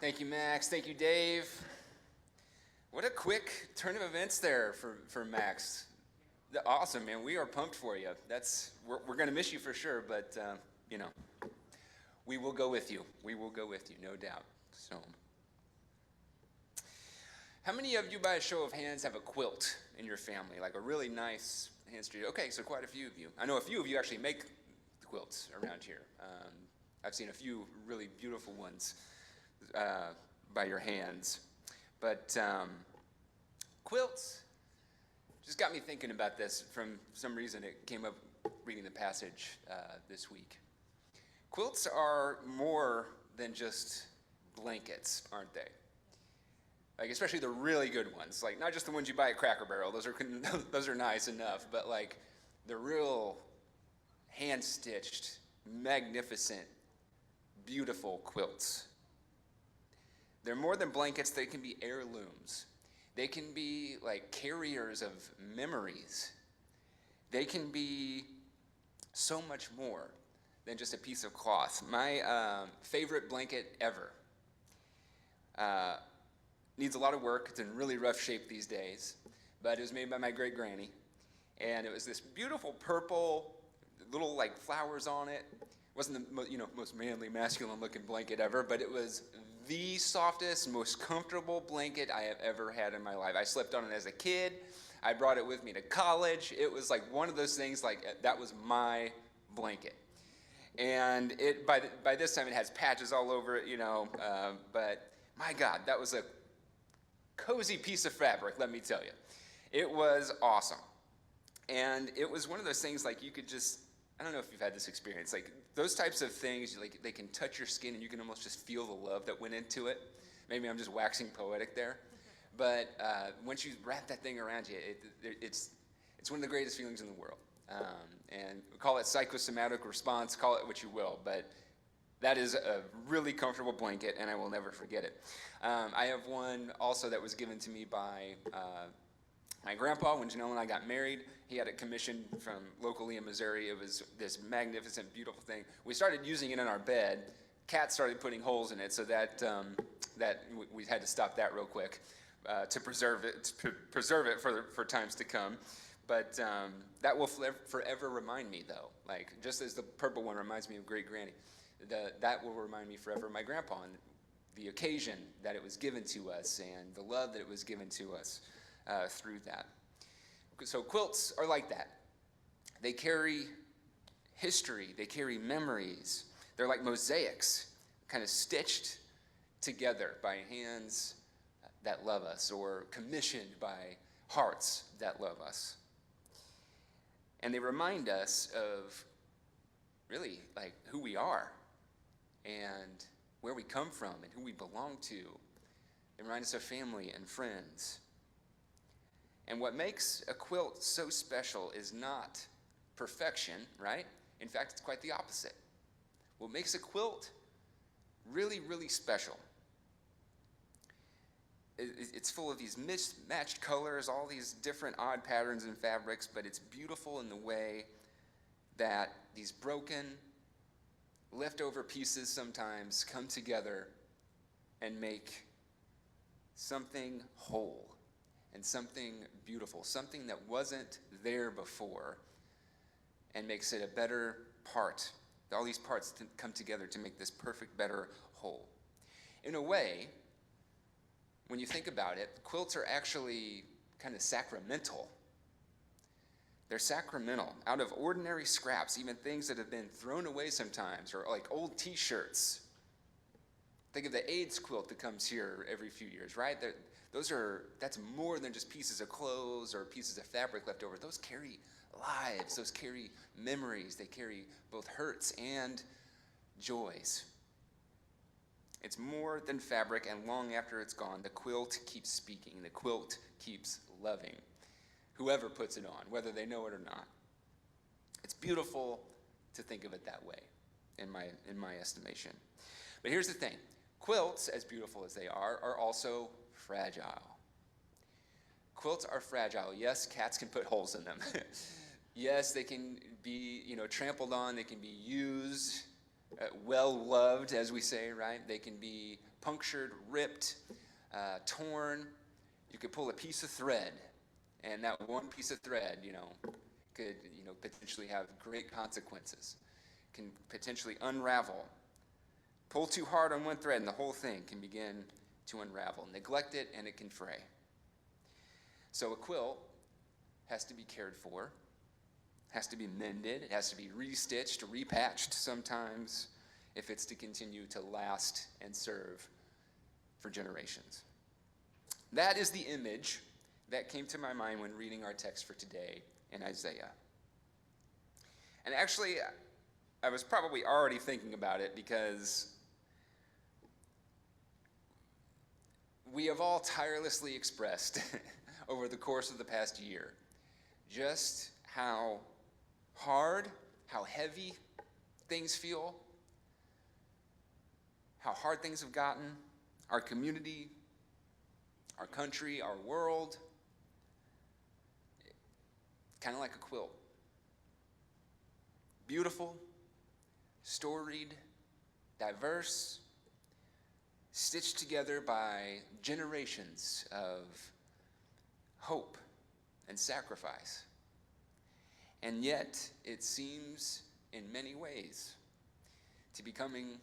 Thank you, Max. Thank you, Dave. What a quick turn of events there for Max. Awesome, man. We are pumped for you. We're going to miss you for sure, but you know, we will go with you. We will go with you, no doubt. So, how many of you, by a show of hands, have a quilt in your family, like a really nice hand studio? Okay, so quite a few of you. I know a few of you actually make the quilts around here. I've seen a few really beautiful ones by your hands. But quilts just got me thinking about this. From some reason, it came up reading the passage this week. Quilts are more than just blankets, aren't they? Like, especially the really good ones. Like, not just the ones you buy at Cracker Barrel. Those are nice enough. But like the real hand-stitched, magnificent, beautiful quilts. They're more than blankets. They can be heirlooms. They can be like carriers of memories. They can be so much more than just a piece of cloth. My favorite blanket ever needs a lot of work. It's in really rough shape these days, but it was made by my great granny, and it was this beautiful purple, little like flowers on it. It wasn't the most manly, masculine looking blanket ever, but it was the softest, most comfortable blanket I have ever had in my life. I slept on it as a kid. I brought it with me to college. It was like one of those things, like that was my blanket. And it by this time it has patches all over it, but my God, that was a cozy piece of fabric, let me tell you. It was awesome. And it was one of those things like you could just, I don't know if you've had this experience, like those types of things, like they can touch your skin and you can almost just feel the love that went into it. Maybe I'm just waxing poetic there. But once you wrap that thing around you, it's one of the greatest feelings in the world. And call it psychosomatic response, call it what you will, but that is a really comfortable blanket, and I will never forget it. I have one also that was given to me by my grandpa when Janelle and I got married. He had it commissioned from locally in Missouri. It was this magnificent, beautiful thing. We started using it in our bed. Cats started putting holes in it, so that we had to stop that real quick to preserve it for times to come. But that will forever remind me, though. Like just as the purple one reminds me of Great Granny, that will remind me forever of my grandpa and the occasion that it was given to us and the love that it was given to us through that. So quilts are like that. They carry history. They carry memories. They're like mosaics, kind of stitched together by hands that love us or commissioned by hearts that love us. And they remind us of really like who we are and where we come from and who we belong to. They remind us of family and friends. And what makes a quilt so special is not perfection, right? In fact, it's quite the opposite. What makes a quilt really, really special, it's full of these mismatched colors, all these different odd patterns and fabrics, but it's beautiful in the way that these broken, leftover pieces sometimes come together and make something whole and something beautiful, something that wasn't there before, and makes it a better part. All these parts come together to make this perfect, better whole. In a way, when you think about it, quilts are actually kind of sacramental. They're sacramental, out of ordinary scraps, even things that have been thrown away sometimes, or like old t-shirts. Think of the AIDS quilt that comes here every few years, right? That's more than just pieces of clothes or pieces of fabric left over. Those carry lives, those carry memories, they carry both hurts and joys. It's more than fabric, and long after it's gone, the quilt keeps speaking, the quilt keeps loving whoever puts it on, whether they know it or not. It's beautiful to think of it that way, in my estimation. But here's the thing. Quilts, as beautiful as they are also fragile. Quilts are fragile. Yes, cats can put holes in them. Yes, they can be, trampled on. They can be used well-loved, as we say, right? They can be punctured, ripped, torn. You could pull a piece of thread, and that one piece of thread, could, potentially have great consequences. Can potentially unravel. Pull too hard on one thread, and the whole thing can begin to unravel. Neglect it, and it can fray. So a quilt has to be cared for, has to be mended, it has to be restitched, repatched sometimes, if it's to continue to last and serve for generations. That is the image that came to my mind when reading our text for today in Isaiah. And actually, I was probably already thinking about it because we have all tirelessly expressed over the course of the past year just how hard, how heavy things feel, how hard things have gotten, our community, our country, our world, kind of like a quilt. Beautiful, storied, diverse, stitched together by generations of hope and sacrifice. And yet, it seems in many ways to be coming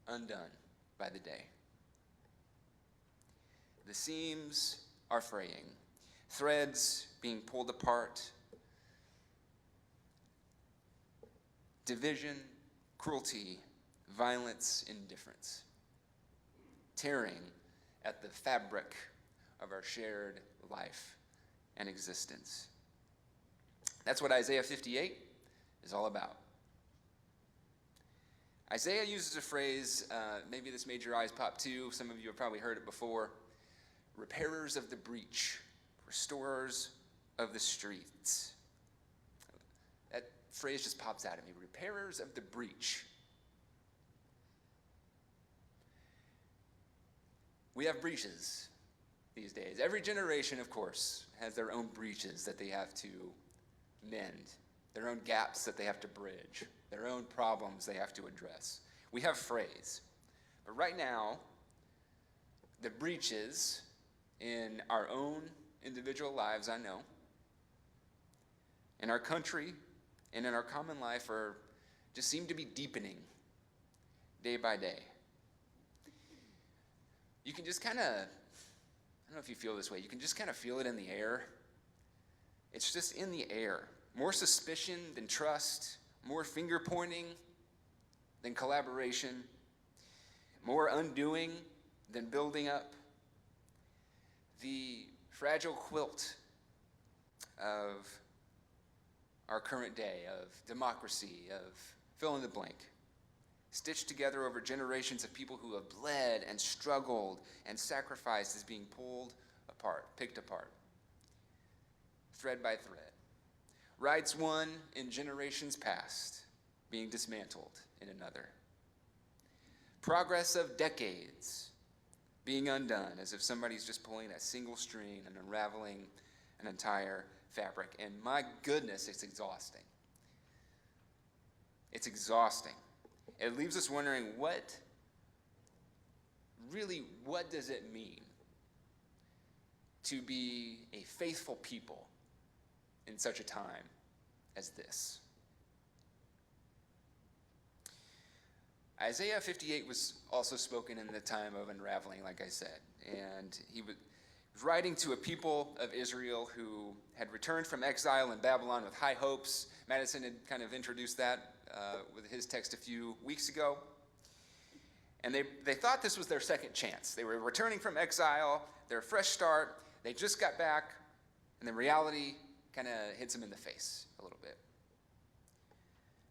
undone by the day. The seams are fraying, threads being pulled apart, division, cruelty, violence, indifference, tearing at the fabric of our shared life and existence. That's what Isaiah 58 is all about. Isaiah uses a phrase, maybe this made your eyes pop too, some of you have probably heard it before, repairers of the breach, restorers of the streets. That phrase just pops out at me, repairers of the breach. We have breaches these days. Every generation, of course, has their own breaches that they have to mend, their own gaps that they have to bridge, their own problems they have to address. We have frays. But right now, the breaches in our own individual lives, I know, in our country and in our common life just seem to be deepening day by day. You can just kind of, I don't know if you feel this way, you can just kind of feel it in the air. It's just in the air. More suspicion than trust, more finger pointing than collaboration, more undoing than building up. The fragile quilt of our current day, of democracy, of fill in the blank, stitched together over generations of people who have bled and struggled and sacrificed, is being pulled apart, picked apart, thread by thread. Rights won in generations past being dismantled in another. Progress of decades being undone as if somebody's just pulling a single string and unraveling an entire fabric. And my goodness, it's exhausting. It's exhausting. It leaves us wondering what does it mean to be a faithful people in such a time as this? Isaiah 58 was also spoken in the time of unraveling, like I said, and he was writing to a people of Israel who had returned from exile in Babylon with high hopes. Madison had kind of introduced that with his text a few weeks ago. And they thought this was their second chance. They were returning from exile, their fresh start. They just got back, and then reality kind of hits them in the face a little bit.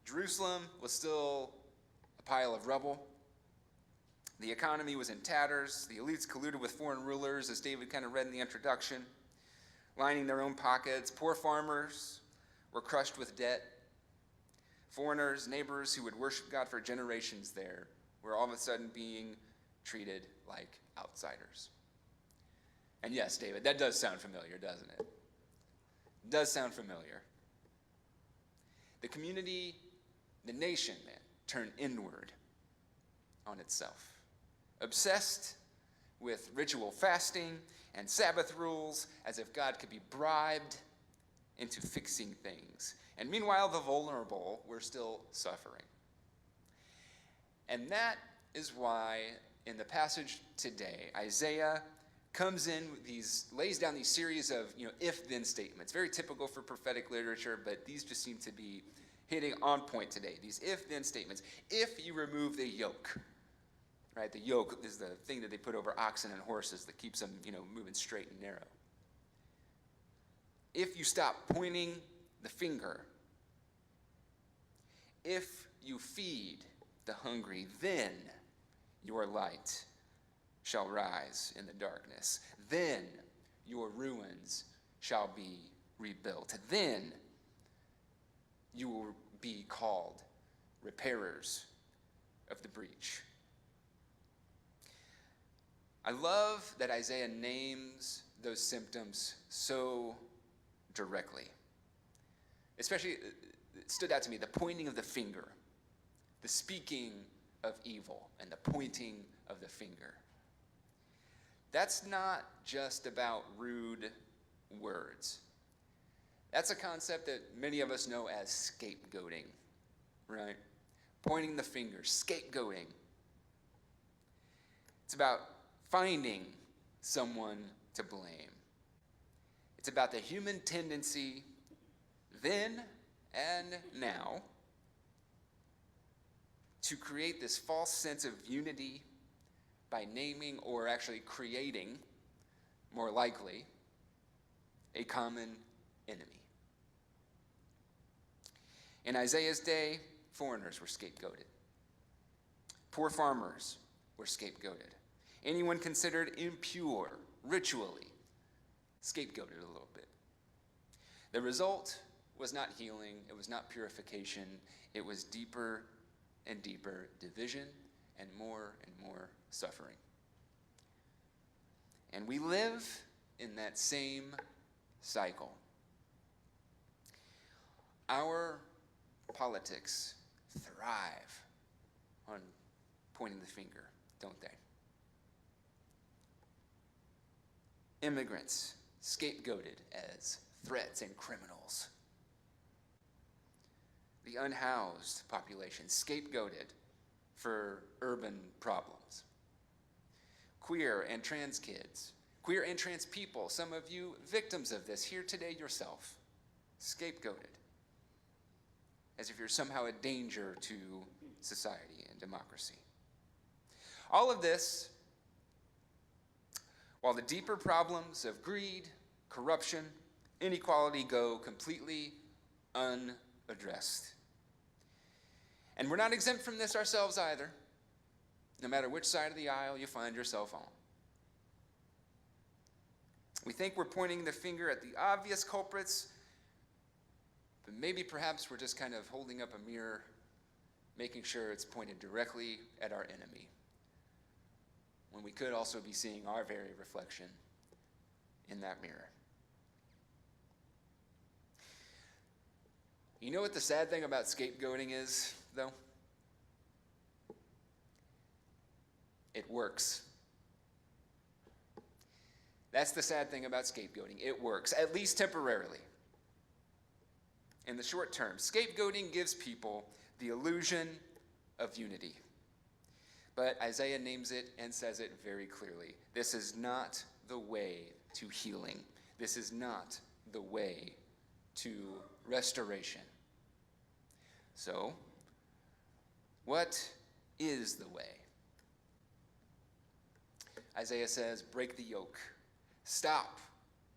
Jerusalem was still a pile of rubble. The economy was in tatters. The elites colluded with foreign rulers, as David kind of read in the introduction, lining their own pockets. Poor farmers were crushed with debt. Foreigners, neighbors who would worship God for generations there were all of a sudden being treated like outsiders. And yes, David, that does sound familiar, doesn't it? It does sound familiar. The community, the nation, man, turn inward on itself. Obsessed with ritual fasting and Sabbath rules as if God could be bribed into fixing things. And meanwhile, the vulnerable were still suffering. And that is why in the passage today, Isaiah comes in with lays down these series of, if-then statements. Very typical for prophetic literature, but these just seem to be hitting on point today. These if-then statements. If you remove the yoke, right? The yoke is the thing that they put over oxen and horses that keeps them, moving straight and narrow. If you stop pointing the finger, if you feed the hungry, then your light shall rise in the darkness. Then your ruins shall be rebuilt. Then you will be called repairers of the breach. I love that Isaiah names those symptoms so directly. Especially, it stood out to me, the pointing of the finger, the speaking of evil, and the pointing of the finger. That's not just about rude words. That's a concept that many of us know as scapegoating, right? Pointing the finger, scapegoating. It's about finding someone to blame. It's about the human tendency then and now to create this false sense of unity by naming, or actually creating, more likely, a common enemy. In Isaiah's day, foreigners were scapegoated. Poor farmers were scapegoated. Anyone considered impure, ritually, scapegoated a little bit. The result was not healing, it was not purification, it was deeper and deeper division and more suffering. And we live in that same cycle. Our politics thrive on pointing the finger, don't they? Immigrants scapegoated as threats and criminals. The unhoused population scapegoated for urban problems. Queer and trans kids, queer and trans people, some of you victims of this here today yourself, scapegoated as if you're somehow a danger to society and democracy. All of this, while the deeper problems of greed, corruption, inequality go completely unaddressed. And we're not exempt from this ourselves either, no matter which side of the aisle you find yourself on. We think we're pointing the finger at the obvious culprits, but maybe perhaps we're just kind of holding up a mirror, making sure it's pointed directly at our enemy, when we could also be seeing our very reflection in that mirror. You know what the sad thing about scapegoating is, though? It works. That's the sad thing about scapegoating. It works, at least temporarily. In the short term, scapegoating gives people the illusion of unity. But Isaiah names it and says it very clearly. This is not the way to healing. This is not the way to restoration. So, what is the way? Isaiah says, break the yoke. Stop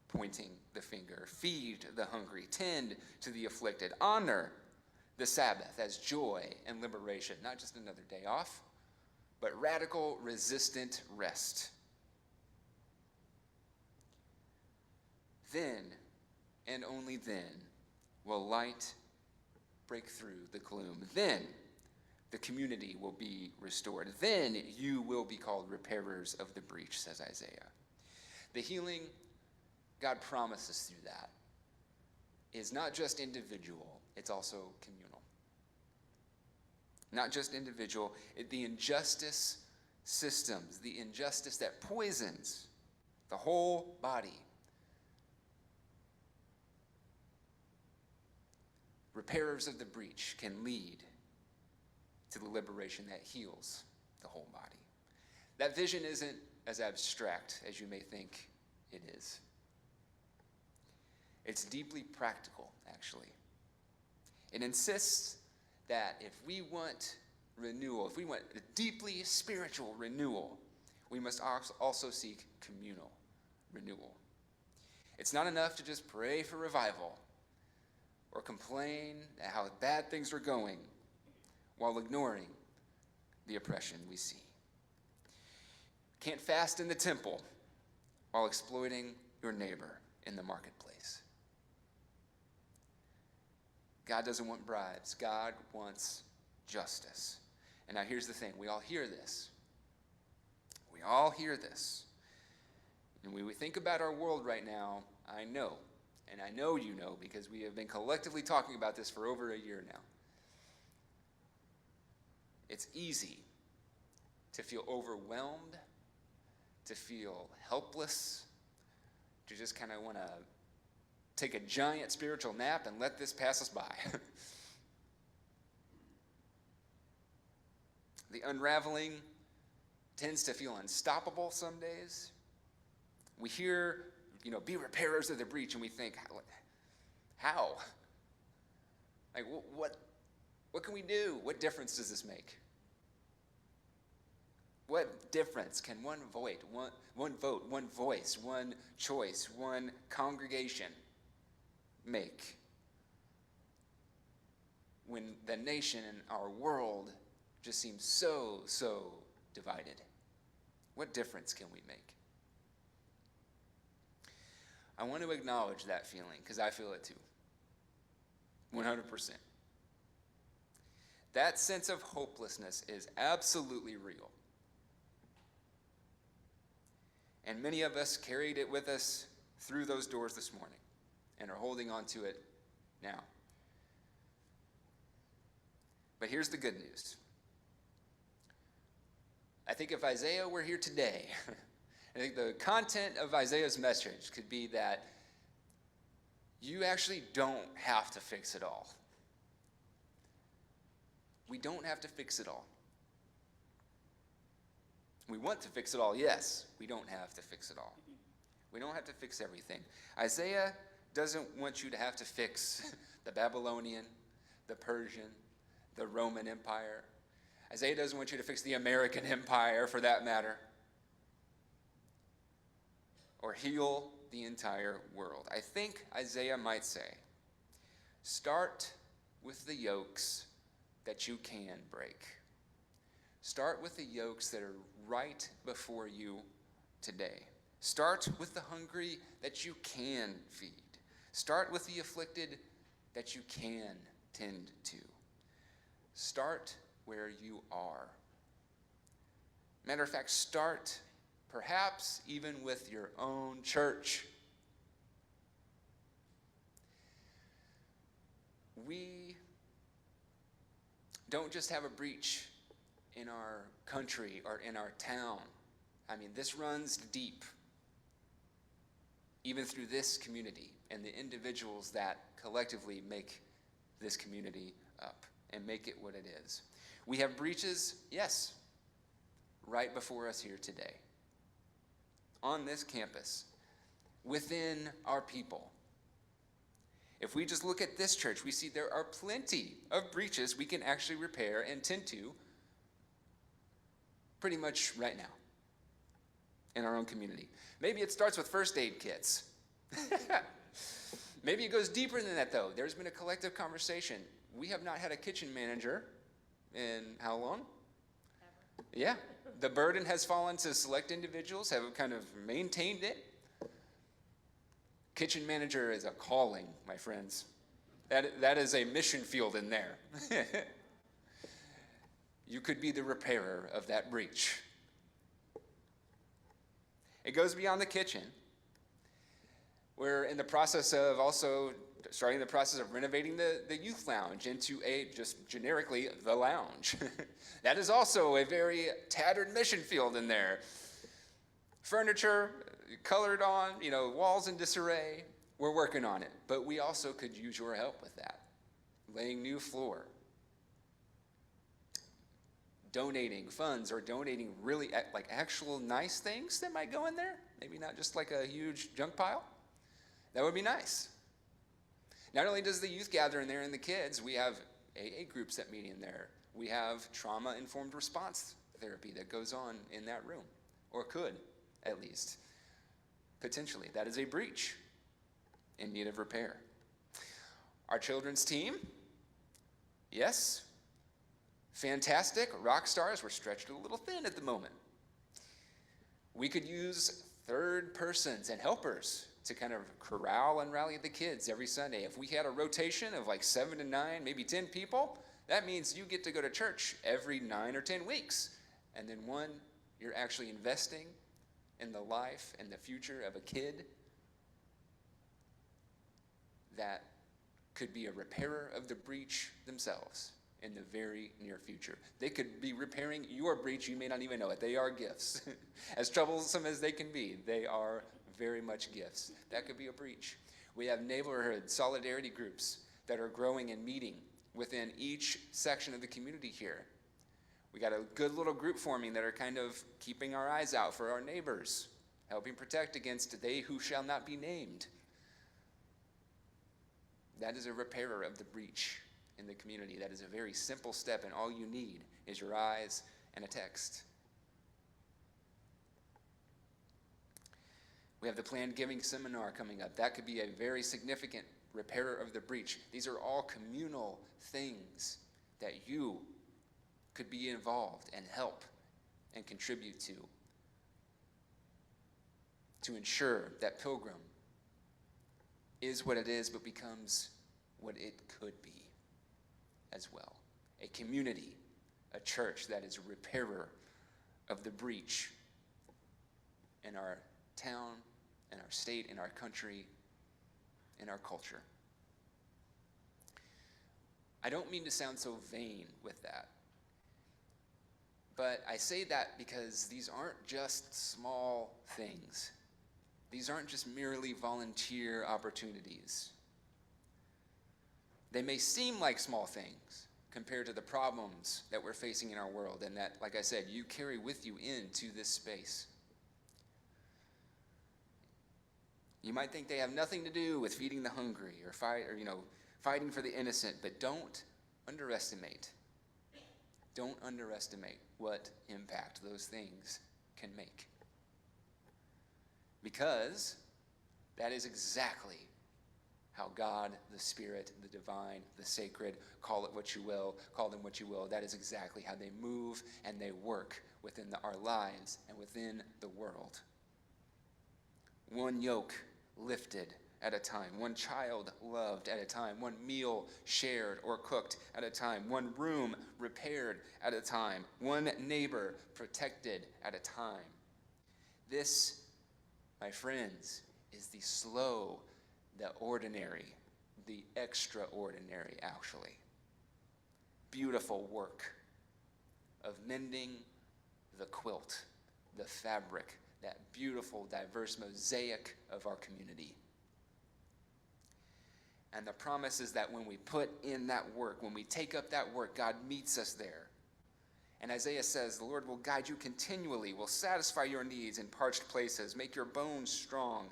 pointing the finger. Feed the hungry. Tend to the afflicted. Honor the Sabbath as joy and liberation. Not just another day off, but radical, resistant rest. Then, and only then, will light break through the gloom. Then, the community will be restored. Then you will be called repairers of the breach, says Isaiah. The healing God promises through that is not just individual, it's also communal. not just individual, the injustice systems, the injustice that poisons the whole body. Repairers of the breach can lead to the liberation that heals the whole body. That vision isn't as abstract as you may think it is. It's deeply practical, actually. It insists that if we want renewal, if we want a deeply spiritual renewal, we must also seek communal renewal. It's not enough to just pray for revival or complain at how bad things are going while ignoring the oppression we see. Can't fast in the temple while exploiting your neighbor in the marketplace. God doesn't want bribes. God wants justice. And now here's the thing. We all hear this. We all hear this. And when we think about our world right now, I know, and I know you know, because we have been collectively talking about this for over a year now. It's easy to feel overwhelmed, to feel helpless, to just kind of want to take a giant spiritual nap and let this pass us by. The unraveling tends to feel unstoppable some days. We hear, be repairers of the breach, and we think, how? Like, what can we do? What difference does this make? What difference can one vote, one voice, one choice, one congregation make when the nation and our world just seems so divided? What difference can we make? I want to acknowledge that feeling because I feel it too. 100%. That sense of hopelessness is absolutely real. And many of us carried it with us through those doors this morning and are holding on to it now. But here's the good news. I think if Isaiah were here today, I think the content of Isaiah's message could be that you actually don't have to fix it all. We don't have to fix it all. We want to fix it all, yes. We don't have to fix it all. We don't have to fix everything. Isaiah doesn't want you to have to fix the Babylonian, the Persian, the Roman Empire. Isaiah doesn't want you to fix the American Empire, for that matter, or heal the entire world. I think Isaiah might say, start with the yokes that you can break. Start with the yokes that are right before you today. Start with the hungry that you can feed. Start with the afflicted that you can tend to. Start where you are. Matter of fact, start perhaps even with your own church. We don't just have a breach in our country or in our town. I mean, this runs deep, even through this community and the individuals that collectively make this community up and make it what it is. We have breaches, yes, right before us here today, on this campus, within our people. If we just look at this church, we see there are plenty of breaches we can actually repair and tend to pretty much right now in our own community. Maybe it starts with first aid kits. Maybe it goes deeper than that, though. There's been a collective conversation. We have not had a kitchen manager in how long? Ever. Yeah. The burden has fallen to select individuals, have kind of maintained it. Kitchen manager is a calling, my friends. That is a mission field in there. You could be the repairer of that breach. It goes beyond the kitchen. We're in the process of also starting the process of renovating the youth lounge into just generically, the lounge. That is also a very tattered mission field in there. Furniture, colored on, walls in disarray. We're working on it, but we also could use your help with that. Laying new floor. Donating funds or donating really actual nice things that might go in there. Maybe not just like a huge junk pile. That would be nice. Not only does the youth gather in there and the kids, we have AA groups that meet in there. We have trauma-informed response therapy that goes on in that room, or could, at least. Potentially. That is a breach in need of repair. Our children's team, yes, fantastic. Rock stars. We're stretched a little thin at the moment. We could use third persons and helpers to kind of corral and rally the kids every Sunday. If we had a rotation of like 7 to 9, maybe 10 people, that means you get to go to church every 9 or 10 weeks. And then you're actually investing in the life and the future of a kid that could be a repairer of the breach themselves in the very near future. They could be repairing your breach. You may not even know it. They are gifts. As troublesome as they can be, they are very much gifts. That could be a breach. We have neighborhood solidarity groups that are growing and meeting within each section of the community here. We got a good little group forming that are kind of keeping our eyes out for our neighbors, helping protect against they who shall not be named. That is a repairer of the breach in the community. That is a very simple step, and all you need is your eyes and a text. We have the planned giving seminar coming up. That could be a very significant repairer of the breach. These are all communal things that you could be involved and help and contribute to ensure that Pilgrim is what it is, but becomes what it could be as well. A community, a church that is a repairer of the breach in our town, in our state, in our country, in our culture. I don't mean to sound so vain with that, but I say that because these aren't just small things. These aren't just merely volunteer opportunities. They may seem like small things compared to the problems that we're facing in our world, and that, like I said, you carry with you into this space. You might think they have nothing to do with feeding the hungry or fighting for the innocent, but don't underestimate what impact those things can make. Because that is exactly how God, the Spirit, the divine, the sacred, call it what you will, call them what you will, that is exactly how they move and they work within our lives and within the world. One yoke lifted at a time, one child loved at a time, one meal shared or cooked at a time, one room repaired at a time, one neighbor protected at a time. This, my friends, is the slow, the ordinary, the extraordinary, actually. Beautiful work of mending the quilt, the fabric, that beautiful, diverse mosaic of our community. And the promise is that when we put in that work, when we take up that work, God meets us there. And Isaiah says, the Lord will guide you continually, will satisfy your needs in parched places, make your bones strong,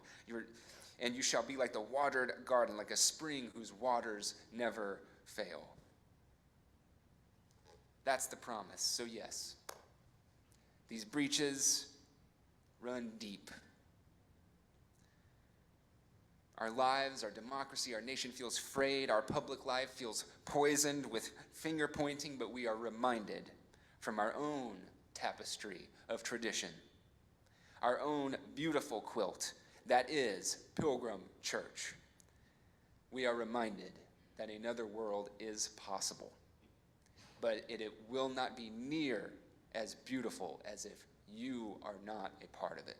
and you shall be like the watered garden, like a spring whose waters never fail. That's the promise. So yes, these breaches run deep. Our lives, our democracy, our nation feels frayed. Our public life feels poisoned with finger pointing, but we are reminded from our own tapestry of tradition, our own beautiful quilt that is Pilgrim Church. We are reminded that another world is possible, but it will not be near as beautiful as if you are not a part of it.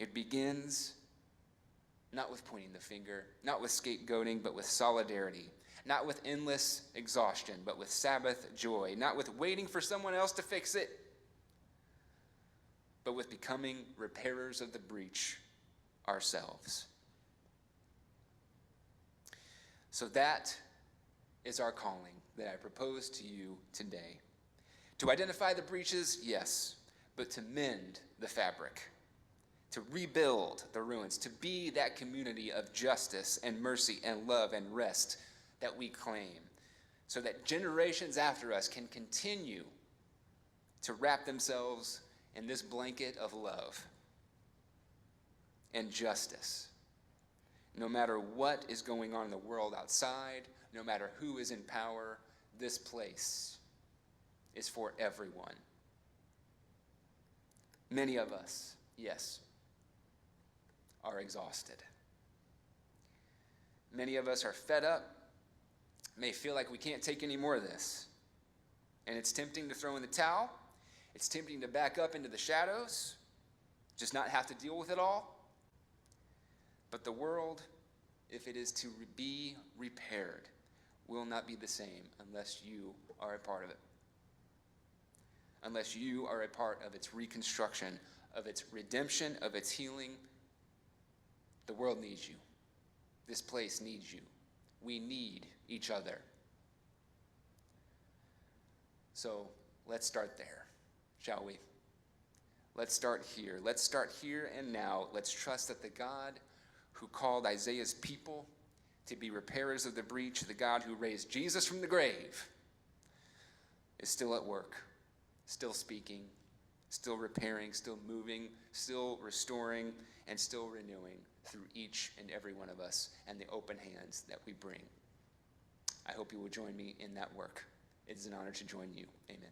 It begins not with pointing the finger, not with scapegoating, but with solidarity. Not with endless exhaustion, but with Sabbath joy. Not with waiting for someone else to fix it, but with becoming repairers of the breach ourselves. So that is our calling that I propose to you today. To identify the breaches, yes, but to mend the fabric, to rebuild the ruins, to be that community of justice and mercy and love and rest that we claim, so that generations after us can continue to wrap themselves in this blanket of love and justice. No matter what is going on in the world outside, no matter who is in power, this place is for everyone. Many of us, yes, are exhausted. Many of us are fed up, may feel like we can't take any more of this. And it's tempting to throw in the towel. It's tempting to back up into the shadows, just not have to deal with it all. But the world, if it is to be repaired, will not be the same unless you are a part of it. Unless you are a part of its reconstruction, of its redemption, of its healing. The world needs you. This place needs you. We need each other. So let's start there, shall we? Let's start here. Let's start here and now. Let's trust that the God who called Isaiah's people to be repairers of the breach, the God who raised Jesus from the grave, is still at work, still speaking, still repairing, still moving, still restoring, and still renewing through each and every one of us and the open hands that we bring. I hope you will join me in that work. It is an honor to join you. Amen.